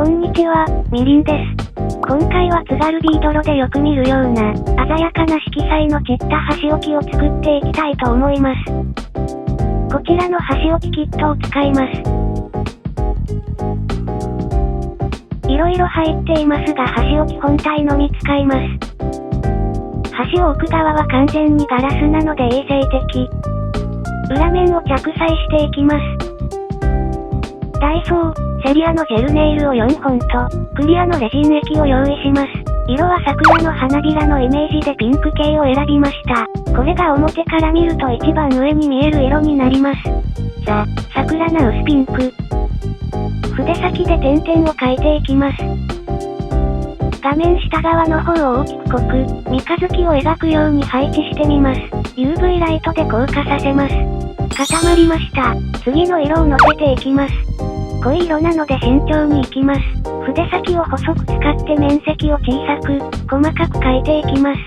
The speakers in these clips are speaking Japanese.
こんにちは、みりんです。今回は津軽ビードロでよく見るような、鮮やかな色彩の散った箸置きを作っていきたいと思います。こちらの箸置きキットを使います。いろいろ入っていますが箸置き本体のみ使います。箸を置く側は完全にガラスなので衛生的。裏面を着彩していきます。ダイソー、セリアのジェルネイルを4本と、クリアのレジン液を用意します。色は桜の花びらのイメージでピンク系を選びました。これが表から見ると一番上に見える色になります。ザ・桜な薄ピンク。筆先で点々を描いていきます。画面下側の方を大きく濃く、三日月を描くように配置してみます。UV ライトで硬化させます。固まりました。次の色をのせていきます。濃い色なので慎重にいきます。筆先を細く使って面積を小さく、細かく描いていきます。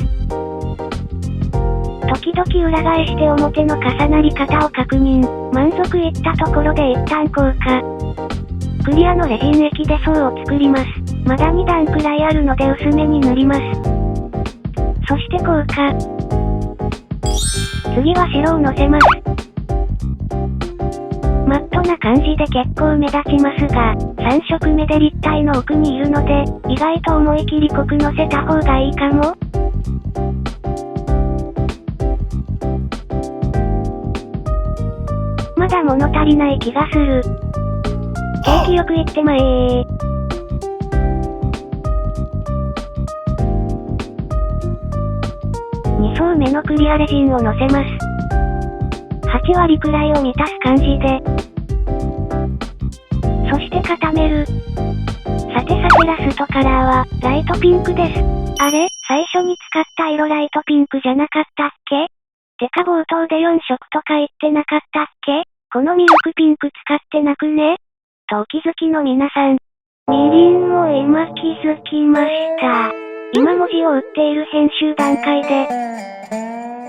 時々裏返して表の重なり方を確認。満足いったところで一旦硬化。クリアのレジン液で層を作ります。まだ2段くらいあるので薄めに塗ります。そして硬化。次は白をのせます。マットな感じで結構目立ちますが、3色目で立体の奥にいるので、意外と思い切り濃くのせた方がいいかも。まだ物足りない気がする。景気よくいってまえー。2層目のクリアレジンをのせます。8割くらいを満たす感じで。そして固める。さてラストカラーは、ライトピンクです。あれ、最初に使った色ライトピンクじゃなかったっけ？てか冒頭で4色とか言ってなかったっけ？このミルクピンク使ってなくね？とお気づきの皆さん。みりんも今気づきました。今文字を打っている編集段階で。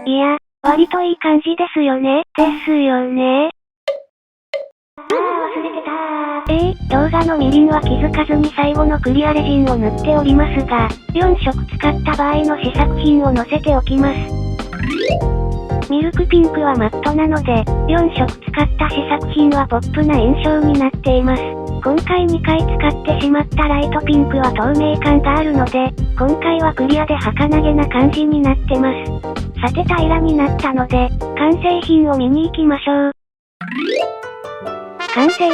いや、割といい感じですよね。ですよね。忘れてた動画のみりんは気づかずに最後のクリアレジンを塗っておりますが、4色使った場合の試作品を載せておきます。ミルクピンクはマットなので、4色使った試作品はポップな印象になっています。今回2回使ってしまったライトピンクは透明感があるので、今回はクリアで儚げな感じになってます。さて平らになったので、完成品を見に行きましょう。完成。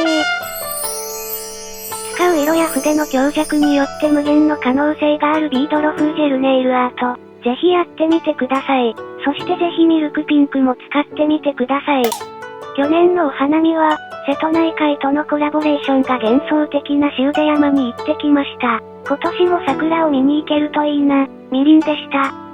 使う色や筆の強弱によって無限の可能性があるビードロ風ジェルネイルアート。ぜひやってみてください。そしてぜひミルクピンクも使ってみてください。去年のお花見は、瀬戸内海とのコラボレーションが幻想的な塩出山に行ってきました。今年も桜を見に行けるといいな。みりんでした。